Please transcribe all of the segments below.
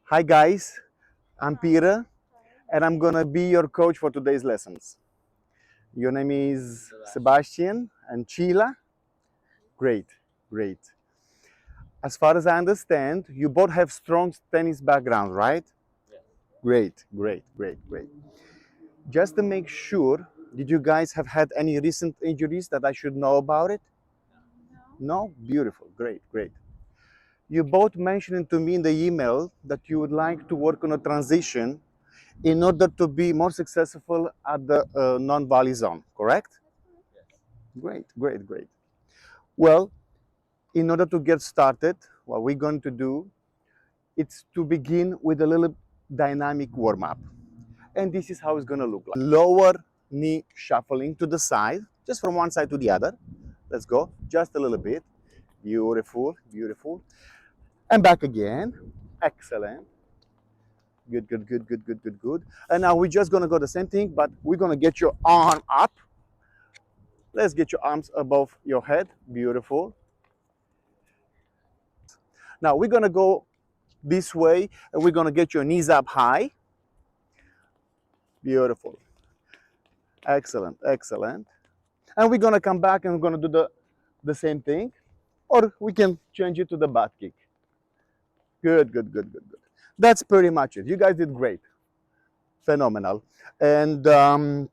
Hi guys, I'm Peter and I'm gonna be your coach for today's lessons. Your name is Sebastian and Sheila. Great, great. As far as I understand, you both have strong tennis backgrounds, right? Great, great, great, great. Just to make sure, did you guys have had any recent injuries that I should know about it? No? Beautiful, great, great. You both mentioned to me in the email that you would like to work on a transition in order to be more successful at the non-volley zone, correct? Great, great, great. Well, in order to get started, what we're going to do is to begin with a little dynamic warm-up. And this is how it's going to look like. Lower knee shuffling to the side, just from one side to the other. Let's go, just a little bit. Beautiful, beautiful. And back again. Excellent. Good, good, good, good, good, good, good. And now we're just going to go the same thing, but we're going to get your arm up. Let's get your arms above your head. Beautiful. Now we're gonna go this way and we're gonna get your knees up high. Beautiful. Excellent, excellent. And we're gonna come back and we're gonna do the same thing. Or we can change it to the butt kick. Good, good, good, good, good. That's pretty much it. You guys did great. Phenomenal. And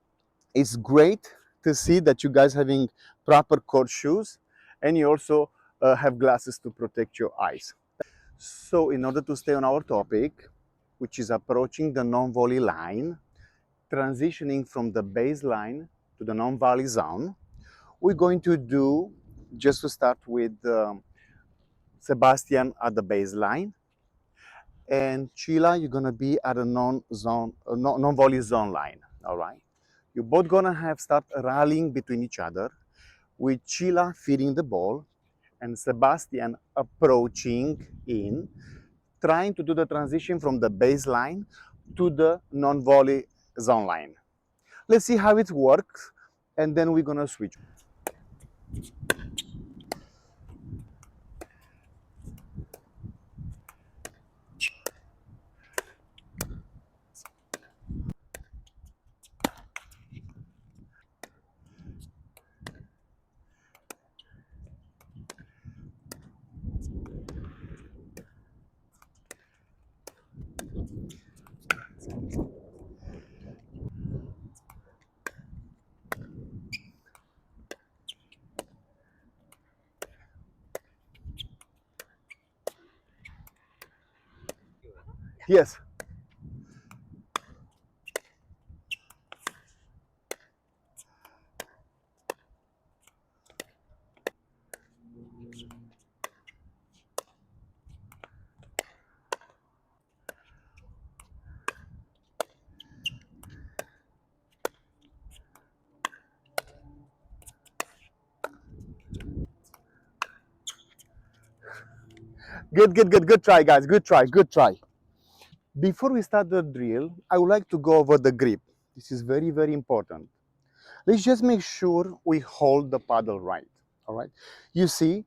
it's great to see that you guys having proper court shoes and you also have glasses to protect your eyes. So in order to stay on our topic, which is approaching the non-volley line, transitioning from the baseline to the non-volley zone, we're going to do, just to start with Sebastian at the baseline, and Sheila, you're gonna be at a non-zone, non-volley zone line, all right? You're both gonna have start rallying between each other, with Sheila feeding the ball and Sebastian approaching in, trying to do the transition from the baseline to the non-volley zone line. Let's see how it works, and then we're gonna switch. Yes. Good, good, good, good try, guys. Good try, good try. Before we start the drill, I would like to go over the grip. This is very, very important. Let's just make sure we hold the paddle right, all right? You see,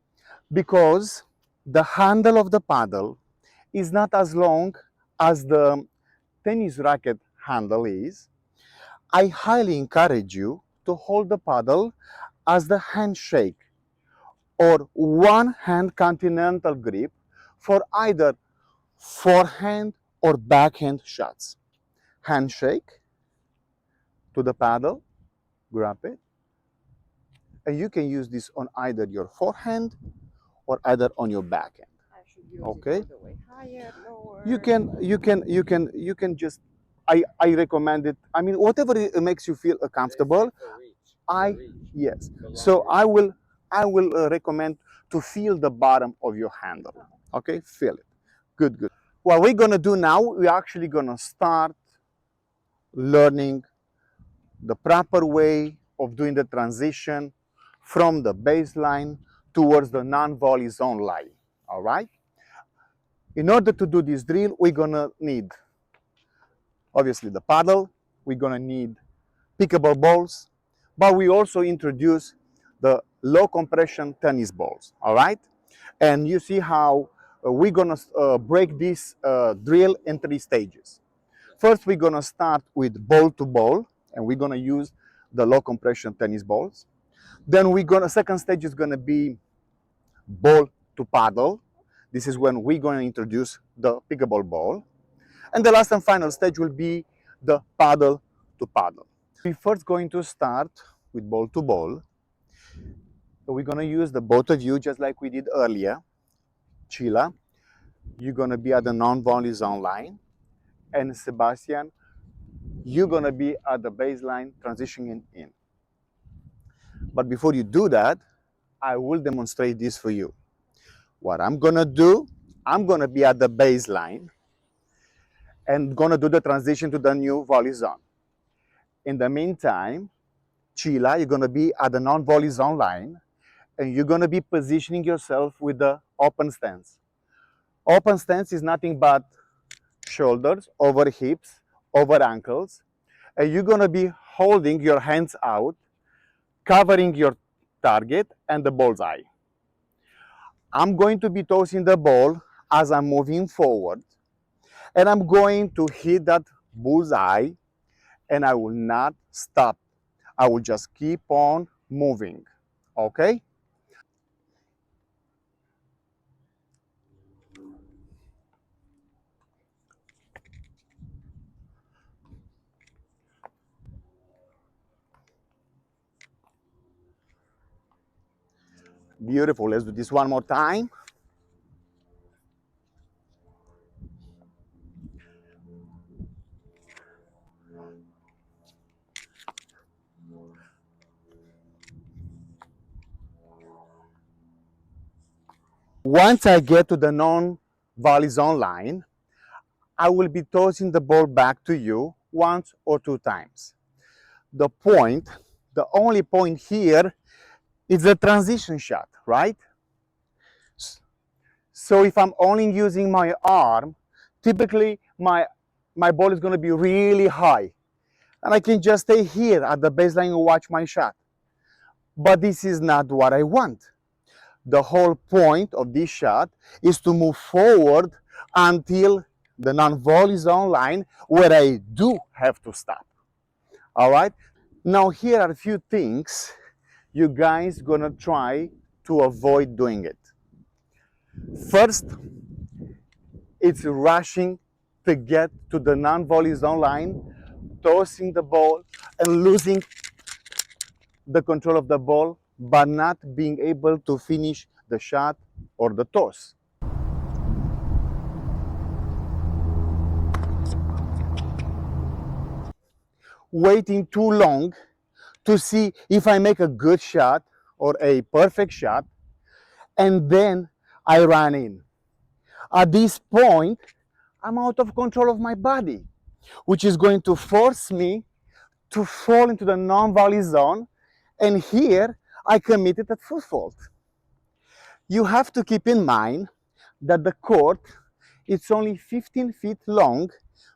because the handle of the paddle is not as long as the tennis racket handle is, I highly encourage you to hold the paddle as the handshake or one hand continental grip for either forehand or backhand shots. Handshake to the paddle, grab it, and you can use this on either your forehand or either on your backhand. Okay? You can just I recommend it. I mean, whatever it makes you feel comfortable. I yes. So I will recommend to feel the bottom of your handle. Okay, feel it. Good, good. What we're gonna do now, we're actually gonna start learning the proper way of doing the transition from the baseline towards the non-volley zone line. All right. In order to do this drill, we're gonna need obviously the paddle. We're gonna need pickable balls, but we also introduce the low compression tennis balls, all right? And you see how we're gonna break this drill in 3 stages. First, we're gonna start with ball to ball, and we're gonna use the low compression tennis balls. Then second stage is gonna be ball to paddle. This is when we're gonna introduce the pickleball ball. And the last and final stage will be the paddle to paddle. We're first going to start with ball to ball. So we're gonna use the both of you just like we did earlier. Sheila, you're gonna be at the non-volley zone line. And Sebastian, you're gonna be at the baseline transitioning in. But before you do that, I will demonstrate this for you. What I'm gonna do, I'm gonna be at the baseline and gonna do the transition to the new volley zone. In the meantime, Sheila, you're gonna be at the non-volley zone line and you're gonna be positioning yourself with the open stance. Open stance is nothing but shoulders over hips, over ankles, and you're gonna be holding your hands out, covering your target and the bullseye. I'm going to be tossing the ball as I'm moving forward, and I'm going to hit that bullseye, and I will not stop. I will just keep on moving, okay? Beautiful, let's do this one more time. Once I get to the non-volley zone line, I will be tossing the ball back to you once or 2 times. The point, the only point here is the transition shot, right? So if I'm only using my arm, typically my ball is going to be really high. And I can just stay here at the baseline and watch my shot. But this is not what I want. The whole point of this shot is to move forward until the non-volley zone line where I do have to stop. All right? Now here are a few things you guys gonna try to avoid doing it. First, it's rushing to get to the non-volley zone line, tossing the ball and losing the control of the ball, but not being able to finish the shot or the toss. Waiting too long to see if I make a good shot or a perfect shot, and then I run in. At this point, I'm out of control of my body, which is going to force me to fall into the non-volley zone, and here I committed a foot fault. You have to keep in mind that the court is only 15 feet long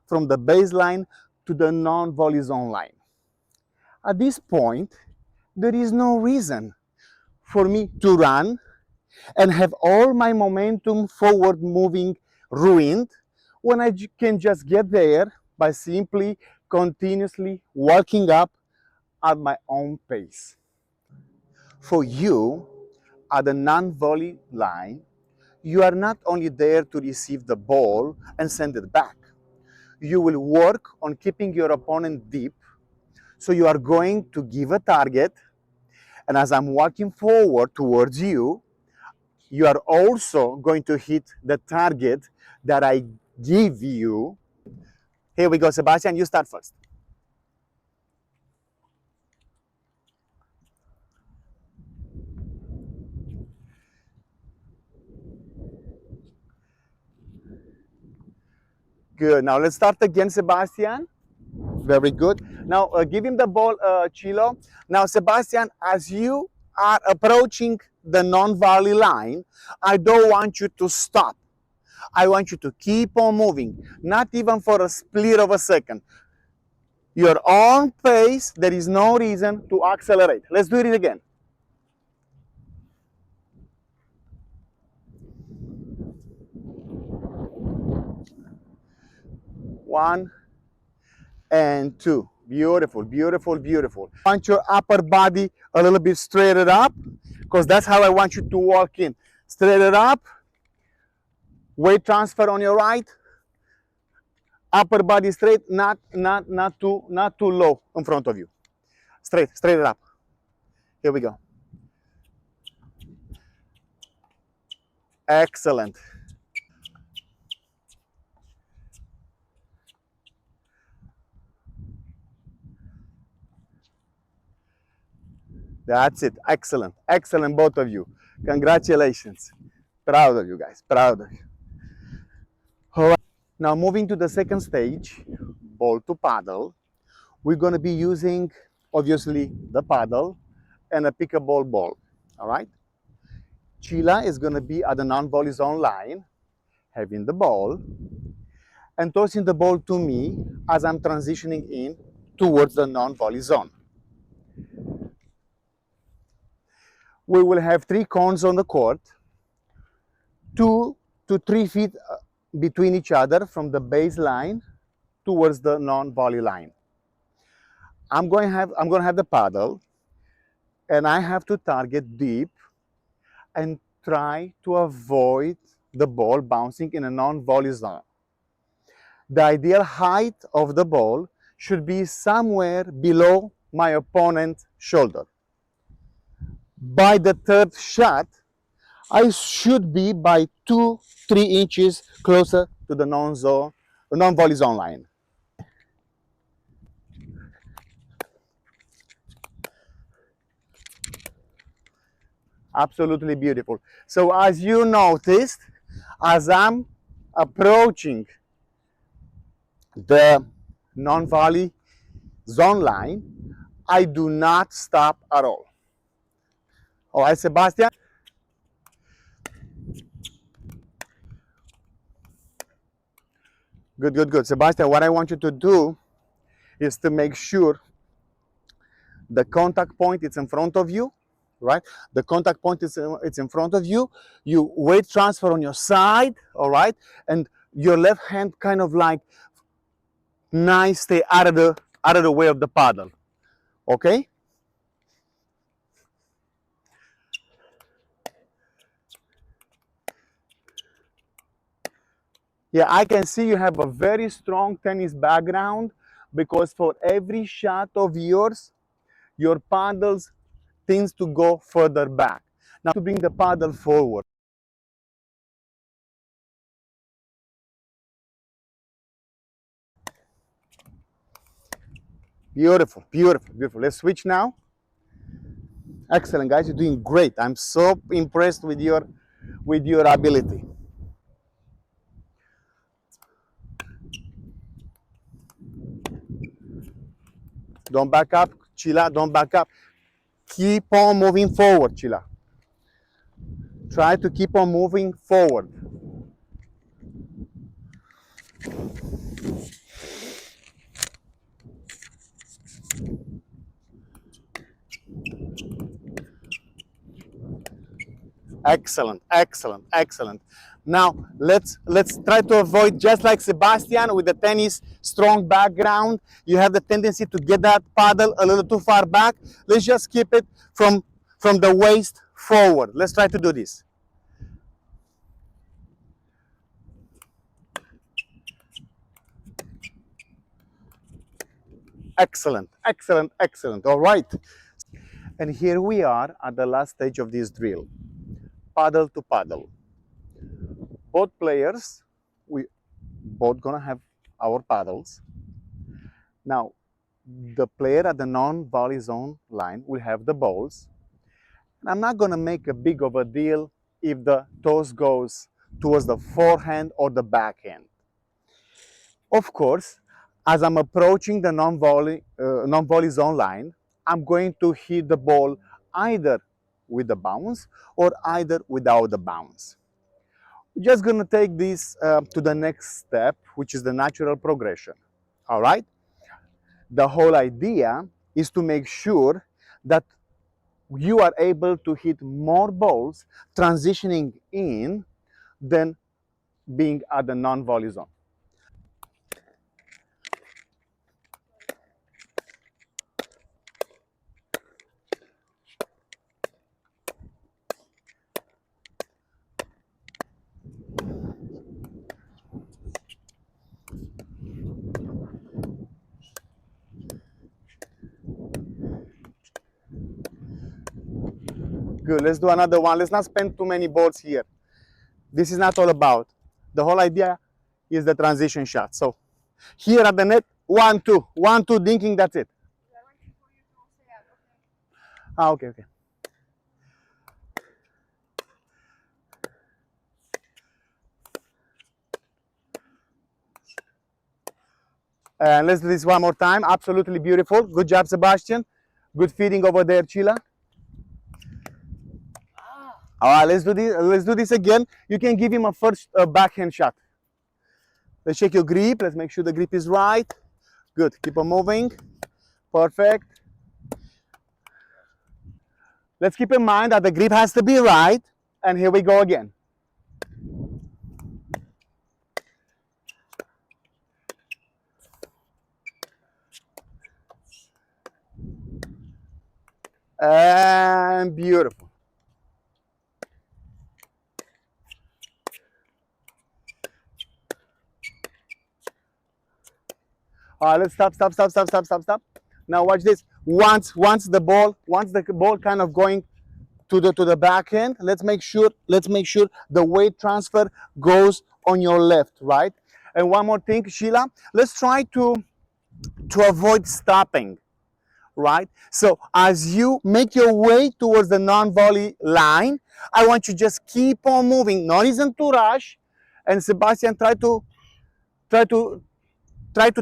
from the baseline to the non-volley zone line. At this point, there is no reason for me to run and have all my momentum forward moving ruined when I can just get there by simply continuously walking up at my own pace. For you, at the non-volley line, you are not only there to receive the ball and send it back. You will work on keeping your opponent deep. So you are going to give a target, and as I'm walking forward towards you, you are also going to hit the target that I give you. Here we go, Sebastian, you start first. Good, now let's start again, Sebastian. Very good. Now give him the ball, Chilo. Now, Sebastian, as you are approaching the non-volley line, I don't want you to stop. I want you to keep on moving, not even for a split of a second. Your own pace, there is no reason to accelerate. Let's do it again. 1 and 2. Beautiful, beautiful, beautiful. I want your upper body a little bit straightened up because that's how I want you to walk in. Straight it up, weight transfer on your right, upper body straight, not too low in front of you. Straight it up. Here we go. Excellent. That's it. Excellent. Excellent, both of you. Congratulations. Proud of you guys. Proud of you. All right. Now moving to the second stage, ball to paddle. We're going to be using, obviously, the paddle and a pickleball ball. All right. Sheila is going to be at the non-volley zone line, having the ball, and tossing the ball to me as I'm transitioning in towards the non-volley zone. We will have 3 cones on the court, 2 to 3 feet between each other from the baseline towards the non-volley line. I'm going to have the paddle, and I have to target deep and try to avoid the ball bouncing in a non-volley zone. The ideal height of the ball should be somewhere below my opponent's shoulder. By the third shot, I should be by 2-3 inches closer to the non-volley zone line. Absolutely beautiful. So as you noticed, as I'm approaching the non-volley zone line, I do not stop at all. All right, Sebastian? Good, good, good. Sebastian, what I want you to do is to make sure the contact point is in front of you, right? The contact point is it's in front of you. You weight transfer on your side, all right? And your left hand kind of like nice, stay out of the way of the paddle, okay? Yeah, I can see you have a very strong tennis background because for every shot of yours, your paddles tends to go further back. Now to bring the paddle forward. Beautiful, beautiful, beautiful. Let's switch now. Excellent, guys. You're doing great. I'm so impressed with your ability. Don't back up, Chila. Don't back up. Keep on moving forward, Chila. Try to keep on moving forward. Excellent, excellent, excellent. Now let's try to avoid, just like Sebastian with the tennis strong background, you have the tendency to get that paddle a little too far back. Let's just keep it from the waist forward. Let's try to do this. Excellent, excellent, excellent. All right. And here we are at the last stage of this drill, paddle to paddle. Both players, we both gonna have our paddles. Now, the player at the non-volley zone line will have the balls. And I'm not gonna make a big of a deal if the toss goes towards the forehand or the backhand. Of course, as I'm approaching the non-volley zone line, I'm going to hit the ball either with the bounce or either without the bounce. We're just going to take this to the next step, which is the natural progression. All right? The whole idea is to make sure that you are able to hit more balls transitioning in than being at the non-volley zone. Good. Let's do another one. Let's not spend too many balls here. This is not all about. The whole idea is the transition shot. So here at the net, 1-2, 1-2, dinking. That's it. Ah, okay, okay. And let's do this one more time. Absolutely beautiful. Good job, Sebastian. Good feeding over there, Chila. All right, let's do this. Let's do this again. You can give him a first backhand shot. Let's check your grip. Let's make sure the grip is right. Good. Keep on moving. Perfect. Let's keep in mind that the grip has to be right. And here we go again. And beautiful. All right, let's stop. Now watch this. Once the ball kind of going to the back end, let's make sure the weight transfer goes on your left, right? And one more thing, Sheila, let's try to avoid stopping, right? So as you make your way towards the non-volley line, I want you just keep on moving, not even to rush. And Sebastian, try to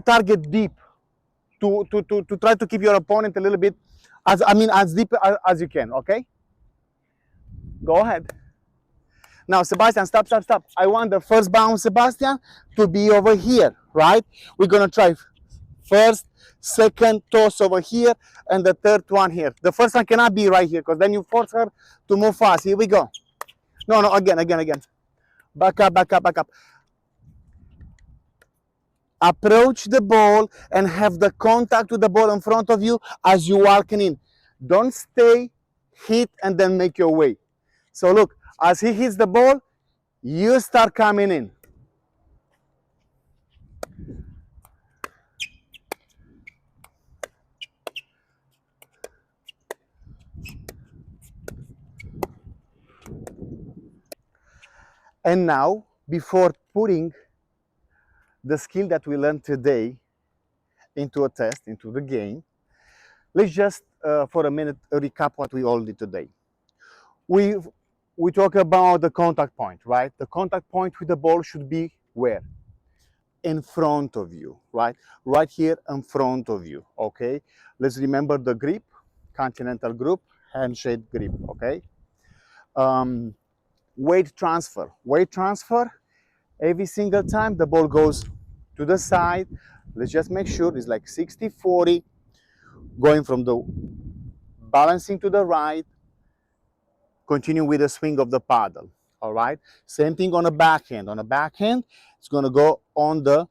target deep to try to keep your opponent a little bit as deep as you can. Okay, go ahead. Now, Sebastian, stop. I want the first bounce, Sebastian, to be over here, right? We're gonna try first, second toss over here, and the third one here. The first one cannot be right here because then you force her to move fast. Here we go. No, again. Back up. Approach the ball and have the contact with the ball in front of you as you walking in. Don't stay, hit, and then make your way. So look, as he hits the ball, you start coming in. And now, before putting the skill that we learned today into a test, into the game, let's just for a minute recap what we all did today. We talk about the contact point, right? The contact point with the ball should be where? In front of you, right? Right here in front of you, okay? Let's remember the grip, continental grip, handshake grip, okay? Weight transfer. Every single time the ball goes to the side, let's just make sure it's like 60-40, going from the balancing to the right, continue with the swing of the paddle, all right? Same thing on the backhand. On the backhand, it's gonna go on the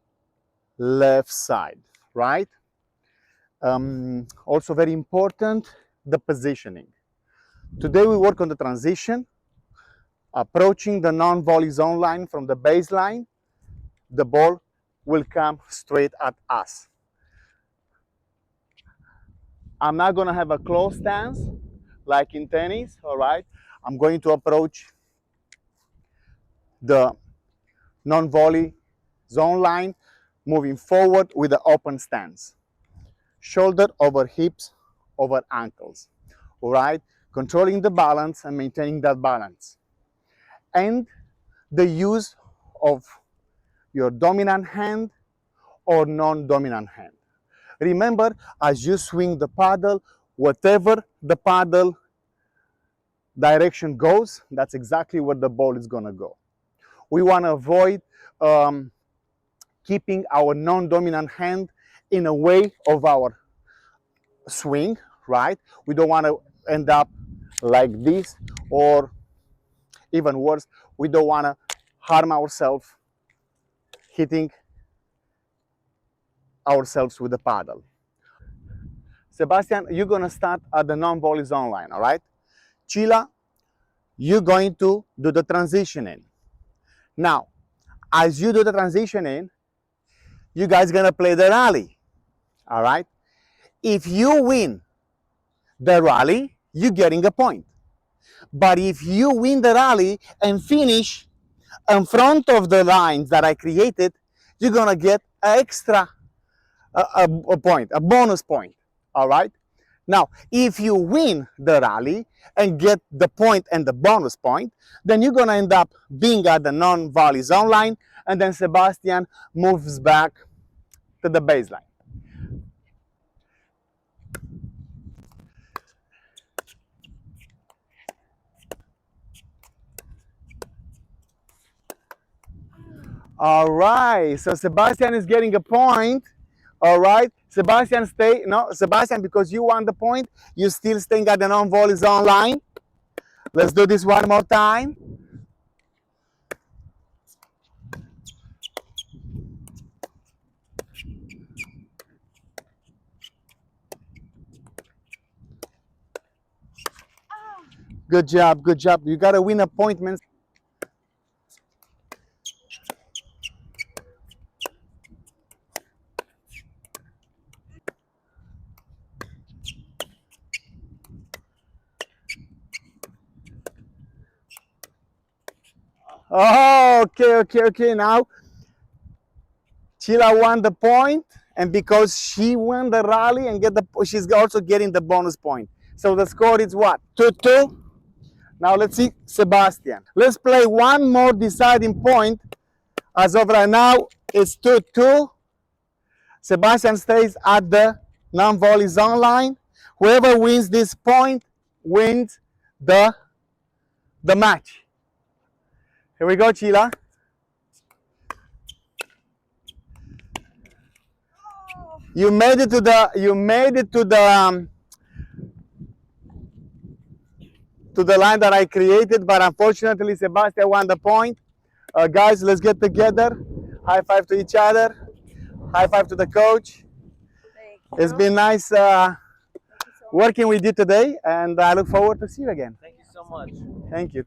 left side, right? Also very important, the positioning. Today we work on the transition, approaching the non-volley zone line from the baseline. The ball will come straight at us. I'm not gonna have a closed stance like in tennis, all right? I'm going to approach the non-volley zone line, moving forward with the open stance. Shoulder over hips, over ankles, all right? Controlling the balance and maintaining that balance. And the use of your dominant hand or non-dominant hand. Remember, as you swing the paddle, whatever the paddle direction goes, that's exactly where the ball is gonna go. We wanna avoid keeping our non-dominant hand in a way of our swing, right? We don't wanna end up like this, or even worse, we don't wanna harm ourselves hitting ourselves with the paddle. Sebastian, you're gonna start at the non-volley zone line, all right? Chila, you're going to do the transition in. Now, as you do the transition in, you guys gonna play the rally, all right? If you win the rally, you're getting a point. But if you win the rally and finish in front of the lines that I created, you're gonna get an extra a point, a bonus point. All right. Now, if you win the rally and get the point and the bonus point, then you're gonna end up being at the non-volley zone line, and then Sebastian moves back to the baseline. All right, so Sebastian is getting a point. All right, Sebastian stay, no, Sebastian, because you won the point, you still staying at the non-volley zone line. Let's do this one more time. Good job, good job. You gotta win appointments. Oh, okay. Now, Sheila won the point, and because she won the rally and she's also getting the bonus point. So the score is what? 2-2. Now let's see Sebastian. Let's play one more deciding point. As of right now, it's 2-2. Sebastian stays at the non-volley zone line. Whoever wins this point wins the match. Here we go, Sheila. You made it to the line that I created, but unfortunately Sebastian won the point. Guys, let's get together. High five to each other. High five to the coach. It's been nice working with you today, and I look forward to see you again. Thank you so much. Thank you.